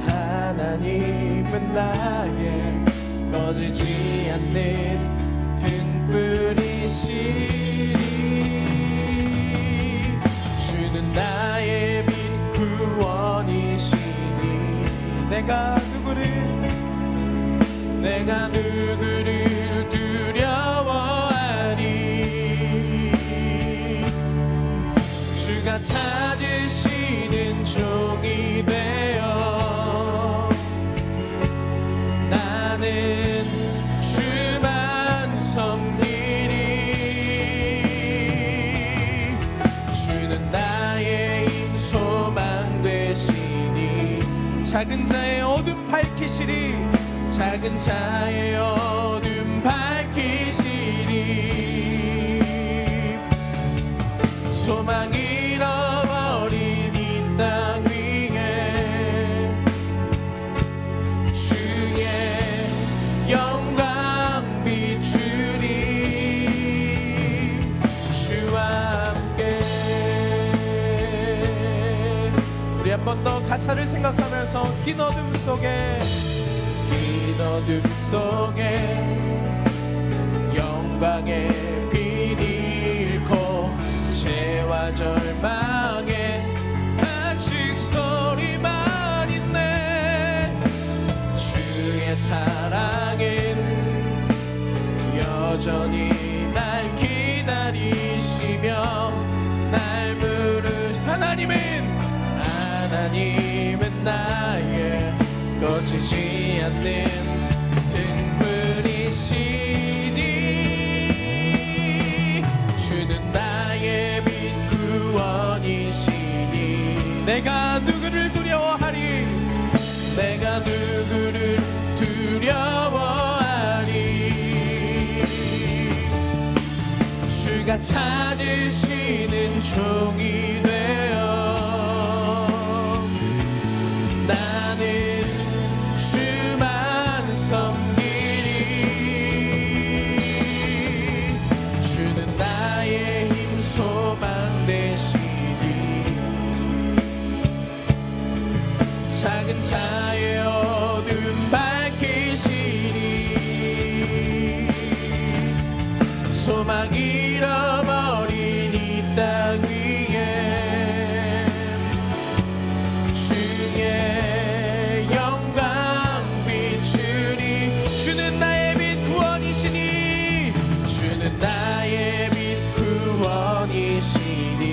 하나님은 나의 꺼지지 않는 등불이시니. 주는 나의 빛 구원이시니. 내가 누구를 두려워하리. 주가 찾으시는 종이 되어 나는 주만 섬기리. 주는 나의 힘 소망 되시니. 작은 자의 어둠 밝히시리. 작은 자의 어둠 밝히시리. 소망 잃어버린 이 땅 위에 주의 영광 비추리. 주와 함께. 우리 한 번 더 가사를 생각하면서 긴 어둠 속에 영광의 빛 잃고 죄와 절망의 단식 소리만 있네. 주의 사랑은 여전히 날 기다리시며 날 부르시. 하나님은 나의 꺼지지 않는 등불이시. 내가 누구를 두려워하리 내가 누구를 두려워하리 주가 찾으시는 종이 되어 나는 주만 섬기리 주는 나의 힘 소망 되시니 작은 자의 어둠 밝히시니 소망 잃어버린 이 땅 위에 주의 영광 비추니 주는 나의 빛 구원이시니 주는 나의 빛 구원이시니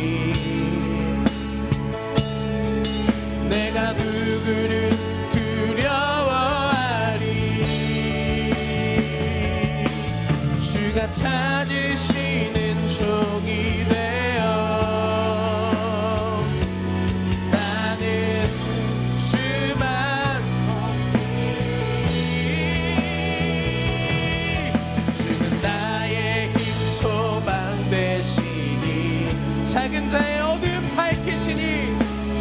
내가 누구를 두려워하리 주가 찾으시는 종이 되어 나는 주만 섬기리 주는 나의 힘 소망 되시니 작은 자의 어둠 밝히시니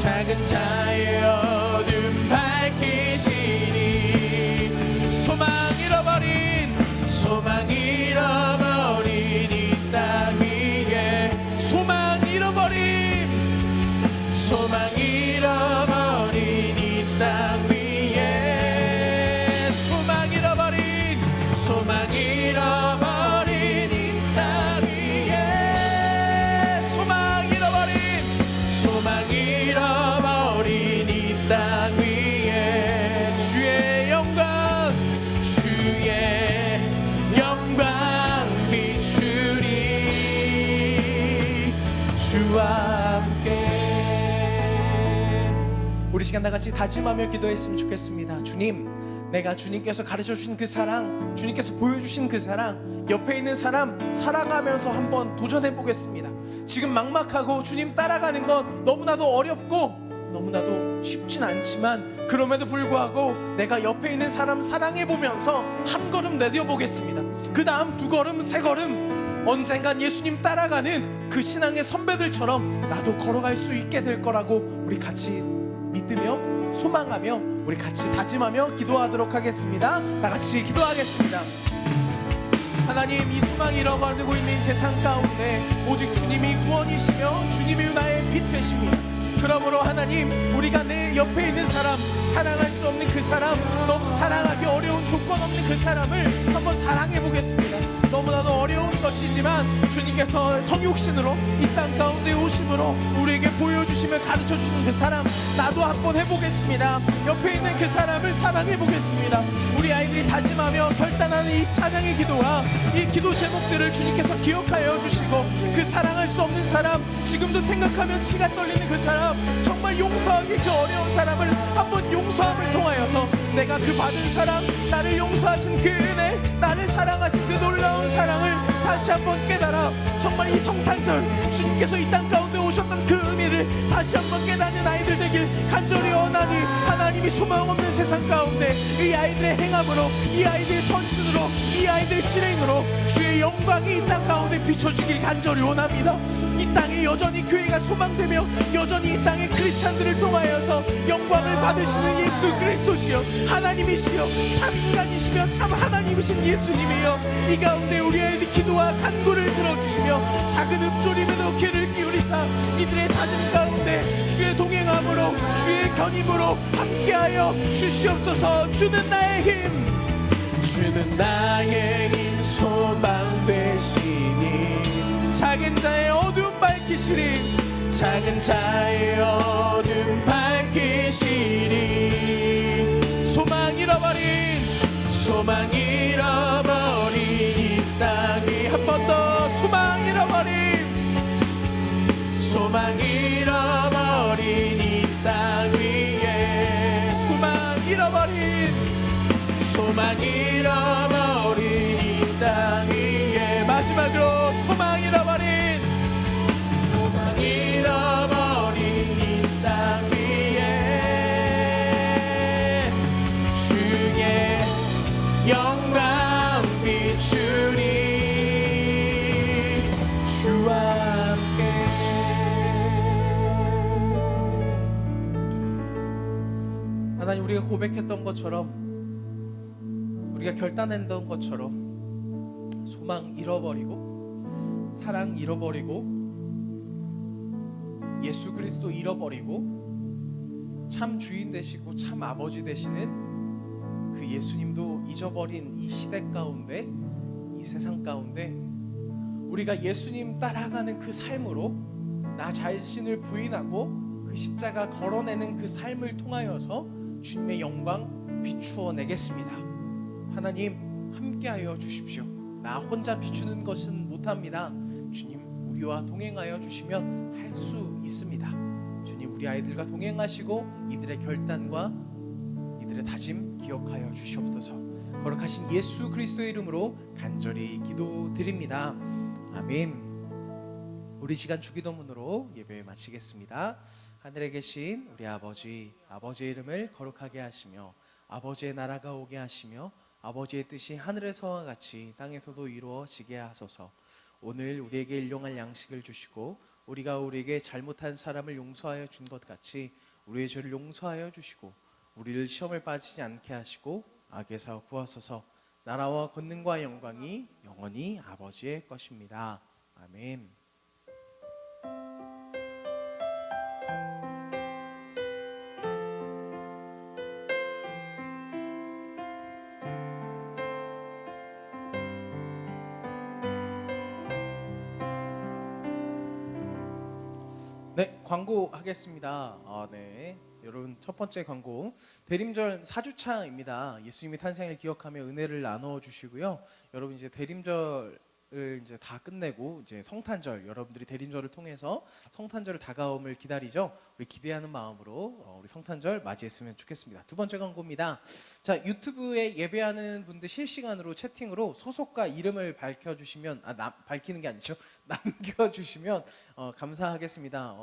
작은 자의 어둠 밝히시니 소망 잃어버린 이 땅 위에 소망 잃어버린 이 땅 위에 소망 잃어버린 이 땅 위에 소망 잃어버린 이 땅 위에 주의 영광 비추리 주와 함께 우리 시간 다같이 다짐하며 기도했으면 좋겠습니다. 주님, 내가 주님께서 가르쳐주신 그 사랑, 주님께서 보여주신 그 사랑, 옆에 있는 사람 사랑하면서 한번 도전해보겠습니다. 지금 막막하고 주님 따라가는 건 너무나도 어렵고 너무나도 쉽진 않지만 그럼에도 불구하고 내가 옆에 있는 사람 사랑해보면서 한 걸음 내디어보겠습니다. 그 다음 두 걸음, 세 걸음 언젠간 예수님 따라가는 그 신앙의 선배들처럼 나도 걸어갈 수 있게 될 거라고 우리 같이 믿으며 소망하며 우리 같이 다짐하며 기도하도록 하겠습니다. 다 같이 기도하겠습니다. 하나님, 이 소망이 잃어버리고 있는 세상 가운데 오직 주님이 구원이시며 주님이 나의 빛 되십니다. 그러므로 하나님, 우리가 내 옆에 있는 사람, 사랑할 수 없는 그 사람, 너무 사랑하기 어려운 조건 없는 그 사람을 한번 사랑해 보겠습니다. 너무나도 어려운 것이지만 주님께서 성육신으로 이 땅 가운데 오심으로 우리에게 보여주시며 가르쳐주시는 그 사람, 나도 한번 해보겠습니다. 옆에 있는 그 사람을 사랑해 보겠습니다. 우리 아이들이 다짐하며 결단하는 이 사랑의 기도와 이 기도 제목들을 주님께서 기억하여 주시고 그 사랑할 수 없는 사람, 지금도 생각하면 치가 떨리는 그 사람, 정말 용서하기 그 어려운 사람을 한번 용서함을 통하여서 내가 그 받은 사랑, 나를 용서하신 그 은혜, 나를 사랑하신 그 놀라운 사랑을 다시 한번 깨달아 정말 이 성탄절 주님께서 이 땅 가운데 오셨던 그 의미를 다시 한번 깨닫는 아이들 되길 간절히 원하니 하나님이 소망 없는 세상 가운데 이 아이들의 행함으로, 이 아이들의 선신으로, 이 아이들의 실행으로 주의 영광이 이 땅 가운데 비춰지길 간절히 원합니다. 이 땅에 여전히 교회가 소망되며 여전히 이 땅의 크리스찬들을 통하여서 영광을 받으시는 예수 그리스도시여, 하나님이시여, 참 인간이시며 참 하나님이신 예수님이여, 이 가운데 우리 아이들 기도와 간구를 들어주시며 작은 읊조림에도 귀를 기울이사 이들의 다짐 가운데 주의 동행함으로 주의 견임으로 함께하여 주시옵소서. 주는 나의 힘, 주는 나의 힘 소망 되시니 작은 자의 어둠 밝히시리, 작은 자의 어둠 밝히시리 소망 잃어버린 이 땅이 한 번 더 소망 잃어버린 이 땅 위에 소망 잃어버린 이 땅 위에 마지막으로 소망 잃어버린 이 하나님, 우리가 고백했던 것처럼, 우리가 결단했던 것처럼 소망 잃어버리고 사랑 잃어버리고 예수 그리스도 잃어버리고 참 주인 되시고 참 아버지 되시는 그 예수님도 잊어버린 이 시대 가운데, 이 세상 가운데 우리가 예수님 따라가는 그 삶으로 나 자신을 부인하고 그 십자가 걸어내는 그 삶을 통하여서 주님의 영광 비추어 내겠습니다. 하나님, 함께하여 주십시오. 나 혼자 비추는 것은 못합니다. 주님, 우리와 동행하여 주시면 할 수 있습니다. 주님, 우리 아이들과 동행하시고 이들의 결단과 이들의 다짐 기억하여 주시옵소서. 거룩하신 예수 그리스도의 이름으로 간절히 기도드립니다. 아멘. 우리 시간 주기도문으로 예배 마치겠습니다. 하늘에 계신 우리 아버지, 아버지의 이름을 거룩하게 하시며 아버지의 나라가 오게 하시며 아버지의 뜻이 하늘에서와 같이 땅에서도 이루어지게 하소서. 오늘 우리에게 일용할 양식을 주시고 우리가 우리에게 잘못한 사람을 용서하여 준 것 같이 우리의 죄를 용서하여 주시고 우리를 시험에 빠지지 않게 하시고 악에서 구하소서. 나라와 권능과 영광이 영원히 아버지의 것입니다. 아멘. 네, 광고 하겠습니다. 네. 여러분, 첫 번째 광고, 대림절 4주차입니다. 예수님의 탄생을 기억하며 은혜를 나눠 주시고요. 여러분, 이제 대림절을 이제 다 끝내고 이제 성탄절, 여러분들이 대림절을 통해서 성탄절을 다가옴을 기다리죠. 우리 기대하는 마음으로 우리 성탄절 맞이했으면 좋겠습니다. 두 번째 광고입니다. 자, 유튜브에 예배하는 분들 실시간으로 채팅으로 소속과 이름을 밝혀주시면, 밝히는 게 아니죠. 남겨주시면 감사하겠습니다.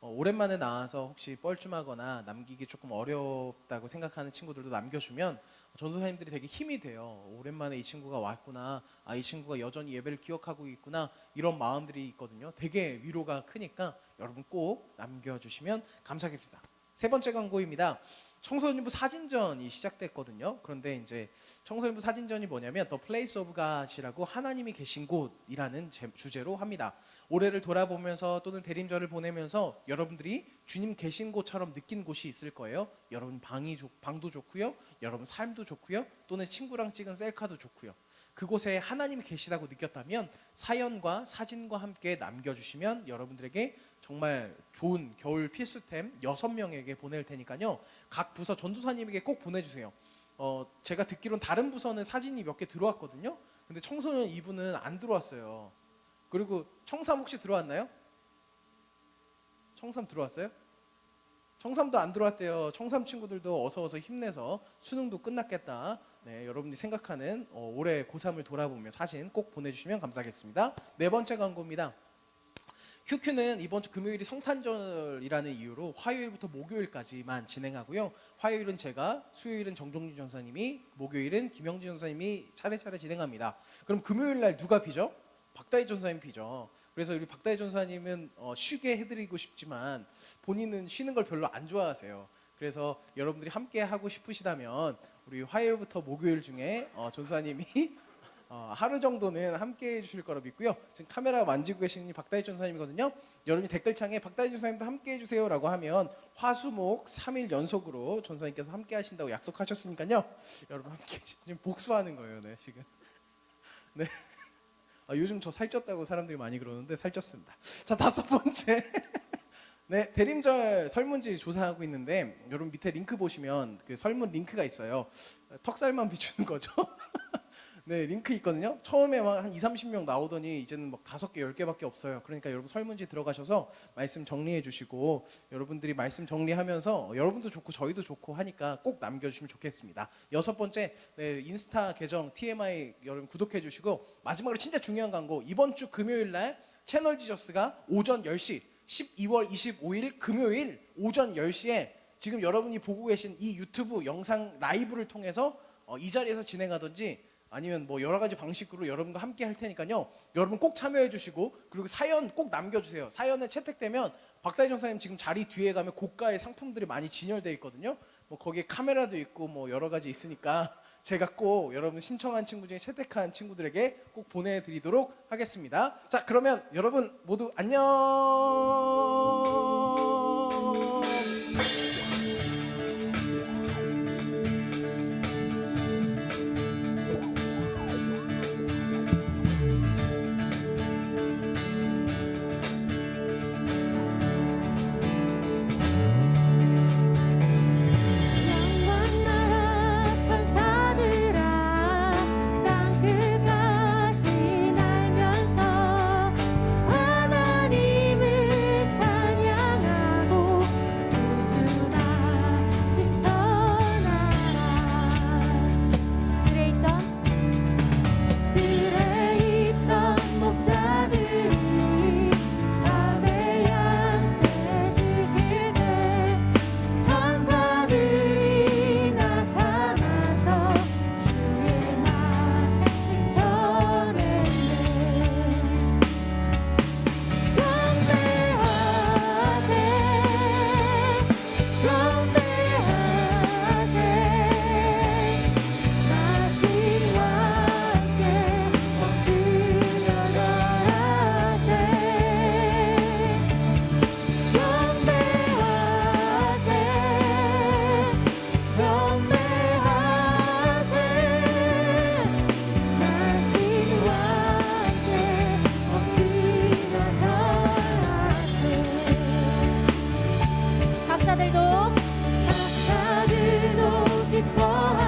오랜만에 나와서 혹시 뻘쭘하거나 남기기 조금 어렵다고 생각하는 친구들도 남겨주면 전도사님들이 되게 힘이 돼요. 오랜만에 이 친구가 왔구나, 이 친구가 여전히 예배를 기억하고 있구나, 이런 마음들이 있거든요. 되게 위로가 크니까 여러분 꼭 남겨주시면 감사하겠습니다. 세 번째 광고입니다. 청소년부 사진전이 시작됐거든요. 그런데 이제 청소년부 사진전이 뭐냐면 The Place of God이라고 하나님이 계신 곳이라는 주제로 합니다. 올해를 돌아보면서 또는 대림절을 보내면서 여러분들이 주님 계신 곳처럼 느낀 곳이 있을 거예요. 여러분 방도 좋고요, 여러분 삶도 좋고요, 또는 친구랑 찍은 셀카도 좋고요. 그곳에 하나님이 계시다고 느꼈다면 사연과 사진과 함께 남겨주시면 여러분들에게 정말 좋은 겨울 필수템 6명에게 보낼 테니까요. 각 부서 전도사님에게 꼭 보내주세요. 제가 듣기로는 다른 부서는 사진이 몇 개 들어왔거든요. 근데 청소년 2부는 안 들어왔어요. 그리고 청삼 혹시 들어왔나요? 청삼 들어왔어요? 청삼도 안 들어왔대요. 청삼 친구들도 어서 힘내서 수능도 끝났겠다. 네, 여러분들이 생각하는 올해 고3을 돌아보며 사진 꼭 보내주시면 감사하겠습니다. 네 번째 광고입니다. 큐큐는 이번 주 금요일이 성탄절이라는 이유로 화요일부터 목요일까지만 진행하고요. 화요일은 제가, 수요일은 정종진 전사님이, 목요일은 김영진 전사님이 차례차례 진행합니다. 그럼 금요일 날 누가 비죠? 박다희 전사님 비죠. 그래서 우리 박다희 전사님은 쉬게 해드리고 싶지만 본인은 쉬는 걸 별로 안 좋아하세요. 그래서 여러분들이 함께 하고 싶으시다면 우리 화요일부터 목요일 중에 전사님이 하루 정도는 함께 해주실 거라 믿고요. 지금 카메라 만지고 계시는 이 박다희 전사님이거든요. 여러분이 댓글창에 박다희 전사님도 함께 해주세요 라고 하면 화수목 3일 연속으로 전사님께서 함께 하신다고 약속하셨으니까요. 여러분 함께, 지금 복수하는 거예요. 네, 지금. 네. 요즘 저 살쪘다고 사람들이 많이 그러는데 살쪘습니다. 자, 다섯 번째. 네, 대림절 설문지 조사하고 있는데 여러분 밑에 링크 보시면 그 설문 링크가 있어요. 턱살만 비추는 거죠. 네, 링크 있거든요. 처음에 한 20-30명 나오더니 이제는 막 5개, 10개밖에 없어요. 그러니까 여러분 설문지 들어가셔서 말씀 정리해 주시고 여러분들이 말씀 정리하면서 여러분도 좋고 저희도 좋고 하니까 꼭 남겨주시면 좋겠습니다. 여섯 번째, 네, 인스타 계정 TMI 여러분 구독해 주시고 마지막으로 진짜 중요한 광고, 이번 주 금요일 날 채널 지저스가 오전 10시 12월 25일 금요일 오전 10시에 지금 여러분이 보고 계신 이 유튜브 영상 라이브를 통해서 이 자리에서 진행하든지 아니면 뭐 여러 가지 방식으로 여러분과 함께 할 테니까요. 여러분 꼭 참여해 주시고 그리고 사연 꼭 남겨주세요. 사연에 채택되면 박다희 전사님 지금 자리 뒤에 가면 고가의 상품들이 많이 진열되어 있거든요. 뭐 거기에 카메라도 있고 뭐 여러 가지 있으니까 제가 꼭 여러분 신청한 친구 중에 채택한 친구들에게 꼭 보내드리도록 하겠습니다. 자, 그러면 여러분 모두 안녕.
박사들도 기뻐